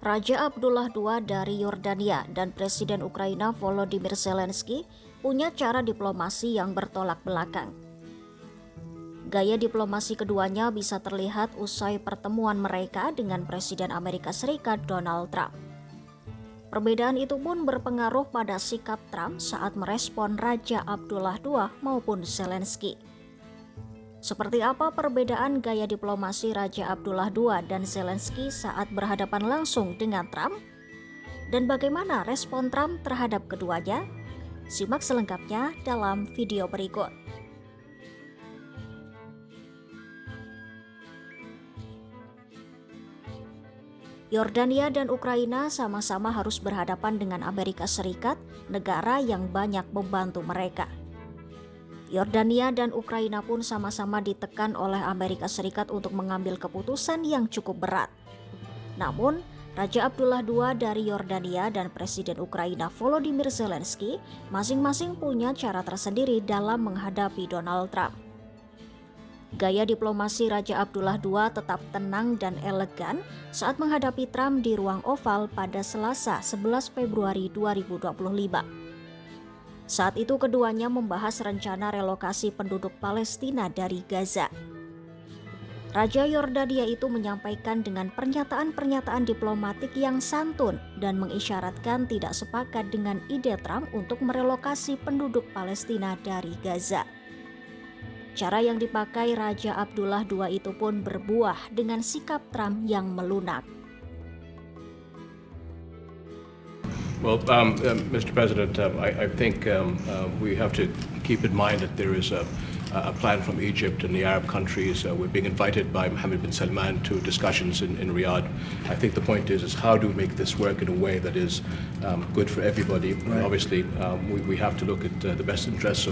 Raja Abdullah II dari Yordania dan Presiden Ukraina Volodymyr Zelensky punya cara diplomasi yang bertolak belakang. Gaya diplomasi keduanya bisa terlihat usai pertemuan mereka dengan Presiden Amerika Serikat Donald Trump. Perbedaan itu pun berpengaruh pada sikap Trump saat merespon Raja Abdullah II maupun Zelensky. Seperti apa perbedaan gaya diplomasi Raja Abdullah II dan Zelensky saat berhadapan langsung dengan Trump? Dan bagaimana respon Trump terhadap keduanya? Simak selengkapnya dalam video berikut. Yordania dan Ukraina sama-sama harus berhadapan dengan Amerika Serikat, negara yang banyak membantu mereka. Yordania dan Ukraina pun sama-sama ditekan oleh Amerika Serikat untuk mengambil keputusan yang cukup berat. Namun, Raja Abdullah II dari Yordania dan Presiden Ukraina Volodymyr Zelensky masing-masing punya cara tersendiri dalam menghadapi Donald Trump. Gaya diplomasi Raja Abdullah II tetap tenang dan elegan saat menghadapi Trump di ruang oval pada Selasa 11 Februari 2025. Saat itu keduanya membahas rencana relokasi penduduk Palestina dari Gaza. Raja Yordania itu menyampaikan dengan pernyataan-pernyataan diplomatik yang santun dan mengisyaratkan tidak sepakat dengan ide Trump untuk merelokasi penduduk Palestina dari Gaza. Cara yang dipakai Raja Abdullah II itu pun berbuah dengan sikap Trump yang melunak. Well, Mr. President, I think we have to keep in mind that there is a plan from Egypt and the Arab countries. We're being invited by Mohammed bin Salman to discussions in Riyadh. I think the point is how do we make this work in a way that is good for everybody? Right. Obviously, we have to look at the best interests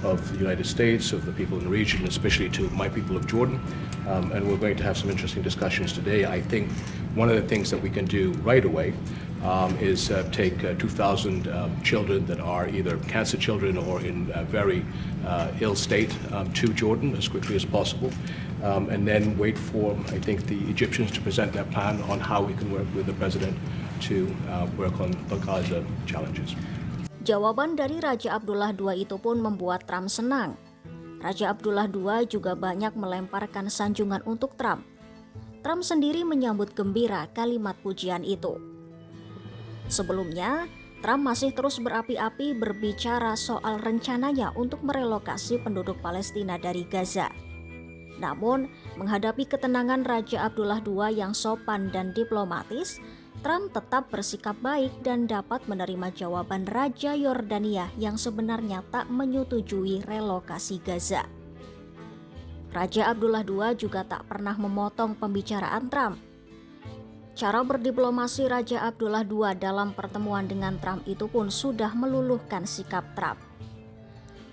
of the United States, of the people in the region, especially to my people of Jordan. And we're going to have some interesting discussions today. I think one of the things that we can do right away is take 2,000 children that are either cancer children or in a very ill state to Jordan as quickly as possible, and then wait for, I think, the Egyptians to present their plan on how we can work with the president to work on the Gaza challenges. Jawaban dari Raja Abdullah II itu pun membuat Trump senang. Raja Abdullah II juga banyak melemparkan sanjungan untuk Trump. Trump sendiri menyambut gembira kalimat pujian itu. Sebelumnya, Trump masih terus berapi-api berbicara soal rencananya untuk merelokasi penduduk Palestina dari Gaza. Namun, menghadapi ketenangan Raja Abdullah II yang sopan dan diplomatis, Trump tetap bersikap baik dan dapat menerima jawaban Raja Yordania yang sebenarnya tak menyetujui relokasi Gaza. Raja Abdullah II juga tak pernah memotong pembicaraan Trump. Cara berdiplomasi Raja Abdullah II dalam pertemuan dengan Trump itu pun sudah meluluhkan sikap Trump.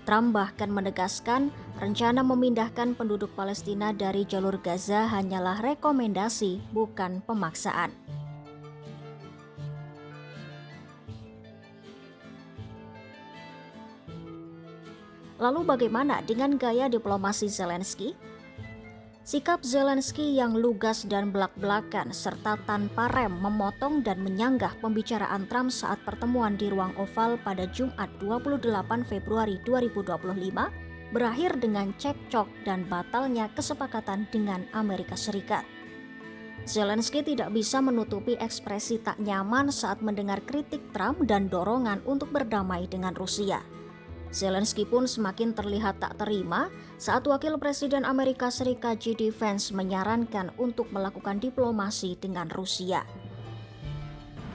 Trump bahkan menegaskan rencana memindahkan penduduk Palestina dari jalur Gaza hanyalah rekomendasi, bukan pemaksaan. Lalu bagaimana dengan gaya diplomasi Zelensky? Sikap Zelensky yang lugas dan belak-belakan serta tanpa rem memotong dan menyanggah pembicaraan Trump saat pertemuan di ruang oval pada Jumat 28 Februari 2025 berakhir dengan cekcok dan batalnya kesepakatan dengan Amerika Serikat. Zelensky tidak bisa menutupi ekspresi tak nyaman saat mendengar kritik Trump dan dorongan untuk berdamai dengan Rusia. Zelensky pun semakin terlihat tak terima saat Wakil Presiden Amerika Serikat J.D. Vance menyarankan untuk melakukan diplomasi dengan Rusia.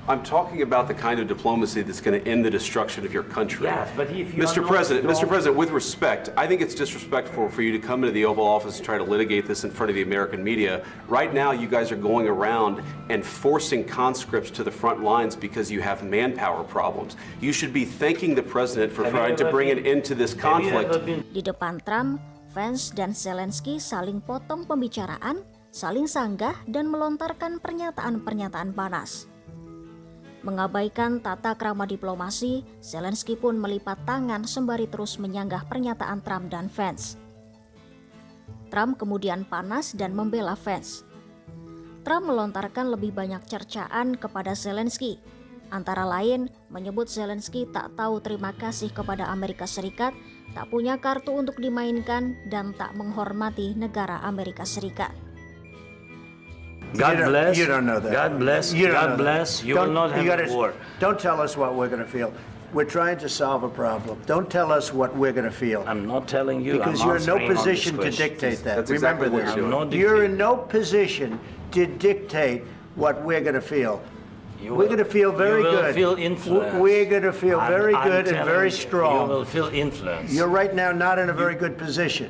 I'm talking about the kind of diplomacy that's going to end the destruction of your country. Yes, but if you Mr. President, with respect, I think it's disrespectful for you to come into the Oval Office and try to litigate this in front of the American media. Right now, you guys are going around and forcing conscripts to the front lines because you have manpower problems. You should be thanking the president for trying to bring an end to this conflict. Di depan Trump, Vance dan Zelensky saling potong pembicaraan, saling sanggah dan melontarkan pernyataan-pernyataan panas. Mengabaikan tata krama diplomasi, Zelensky pun melipat tangan sembari terus menyanggah pernyataan Trump dan Vance. Trump kemudian panas dan membela Vance. Trump melontarkan lebih banyak cercaan kepada Zelensky. Antara lain, menyebut Zelensky tak tahu terima kasih kepada Amerika Serikat, tak punya kartu untuk dimainkan, dan tak menghormati negara Amerika Serikat. God bless. You don't know that. God bless. You don't God know that. bless. You will not have a war. Don't tell us what we're going to feel. We're trying to solve a problem. Don't tell us what we're going to feel. I'm not telling you. Because I'm you're in no answering on this position to question. dictate that. That's exactly Remember what this. you're doing. I'm not You're dictating. in no position to dictate what we're going to feel. You We're will- going to feel very you will good. feel influenced. We're going to feel very I'm good and very telling you, strong. You will feel influence. You're right now not in a very good position.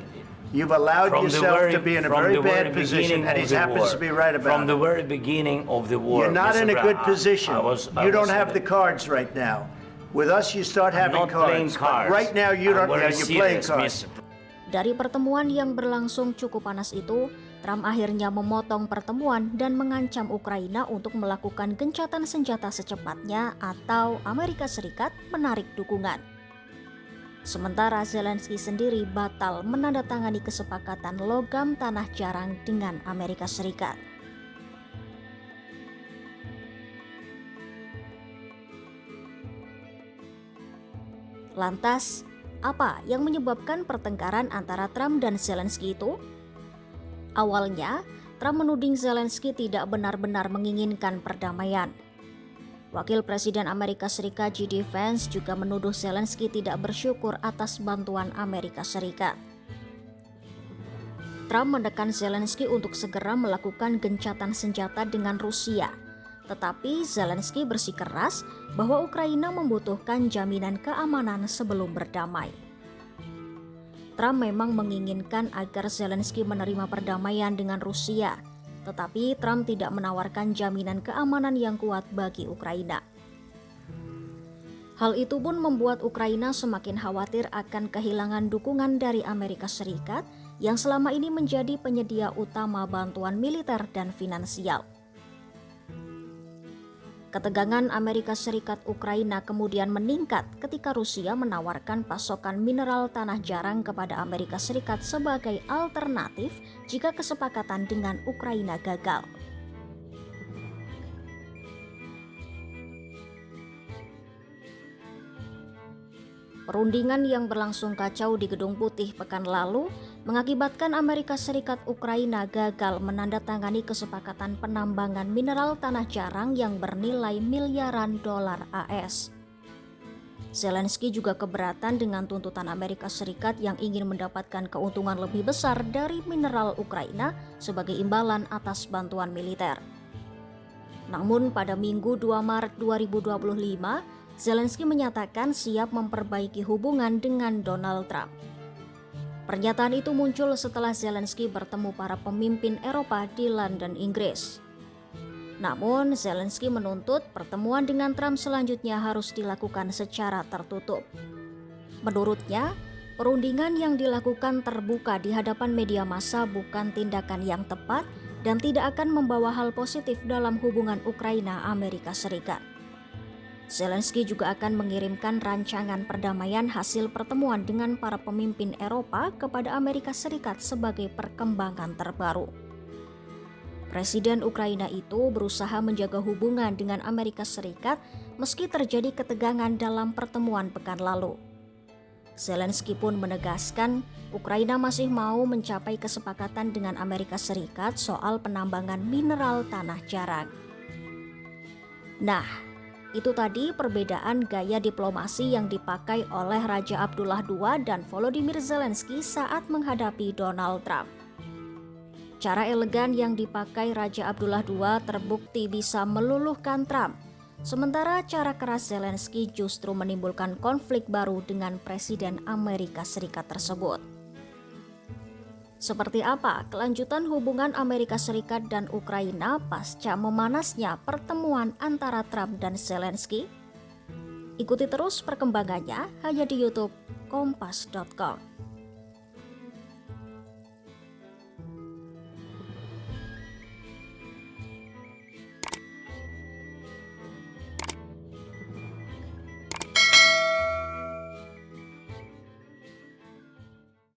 You've allowed From the yourself very- to be in a from very the very bad position, beginning and of he the happens war. to be right about From the it. very beginning of the war. You're not Mr. in a good Brown, position. I You don't was have in the cards right now. With us, you start I'm having not playing cards. But cards. right now, you I'm don't. very You're playing serious, cards. Mr. Dari pertemuan yang berlangsung cukup panas itu, Trump akhirnya memotong pertemuan dan mengancam Ukraina untuk melakukan gencatan senjata secepatnya atau Amerika Serikat menarik dukungan. Sementara Zelensky sendiri batal menandatangani kesepakatan logam tanah jarang dengan Amerika Serikat. Lantas, apa yang menyebabkan pertengkaran antara Trump dan Zelensky itu? Awalnya, Trump menuding Zelensky tidak benar-benar menginginkan perdamaian. Wakil Presiden Amerika Serikat J.D. Vance juga menuduh Zelensky tidak bersyukur atas bantuan Amerika Serikat. Trump mendekan Zelensky untuk segera melakukan gencatan senjata dengan Rusia. Tetapi Zelensky bersikeras bahwa Ukraina membutuhkan jaminan keamanan sebelum berdamai. Trump memang menginginkan agar Zelensky menerima perdamaian dengan Rusia, tetapi Trump tidak menawarkan jaminan keamanan yang kuat bagi Ukraina. Hal itu pun membuat Ukraina semakin khawatir akan kehilangan dukungan dari Amerika Serikat yang selama ini menjadi penyedia utama bantuan militer dan finansial. Ketegangan Amerika Serikat Ukraina kemudian meningkat ketika Rusia menawarkan pasokan mineral tanah jarang kepada Amerika Serikat sebagai alternatif jika kesepakatan dengan Ukraina gagal. Perundingan yang berlangsung kacau di Gedung Putih pekan lalu mengakibatkan Amerika Serikat Ukraina gagal menandatangani kesepakatan penambangan mineral tanah jarang yang bernilai miliaran dolar AS. Zelensky juga keberatan dengan tuntutan Amerika Serikat yang ingin mendapatkan keuntungan lebih besar dari mineral Ukraina sebagai imbalan atas bantuan militer. Namun pada Minggu 2 Maret 2025, Zelensky menyatakan siap memperbaiki hubungan dengan Donald Trump. Pernyataan itu muncul setelah Zelensky bertemu para pemimpin Eropa di London, Inggris. Namun, Zelensky menuntut pertemuan dengan Trump selanjutnya harus dilakukan secara tertutup. Menurutnya, perundingan yang dilakukan terbuka di hadapan media massa bukan tindakan yang tepat dan tidak akan membawa hal positif dalam hubungan Ukraina-Amerika Serikat. Zelensky juga akan mengirimkan rancangan perdamaian hasil pertemuan dengan para pemimpin Eropa kepada Amerika Serikat sebagai perkembangan terbaru. Presiden Ukraina itu berusaha menjaga hubungan dengan Amerika Serikat meski terjadi ketegangan dalam pertemuan pekan lalu. Zelensky pun menegaskan Ukraina masih mau mencapai kesepakatan dengan Amerika Serikat soal penambangan mineral tanah jarang. Nah, itu tadi perbedaan gaya diplomasi yang dipakai oleh Raja Abdullah II dan Volodymyr Zelensky saat menghadapi Donald Trump. Cara elegan yang dipakai Raja Abdullah II terbukti bisa meluluhkan Trump, sementara cara keras Zelensky justru menimbulkan konflik baru dengan Presiden Amerika Serikat tersebut. Seperti apa kelanjutan hubungan Amerika Serikat dan Ukraina pasca memanasnya pertemuan antara Trump dan Zelensky? Ikuti terus perkembangannya hanya di YouTube Kompas.com.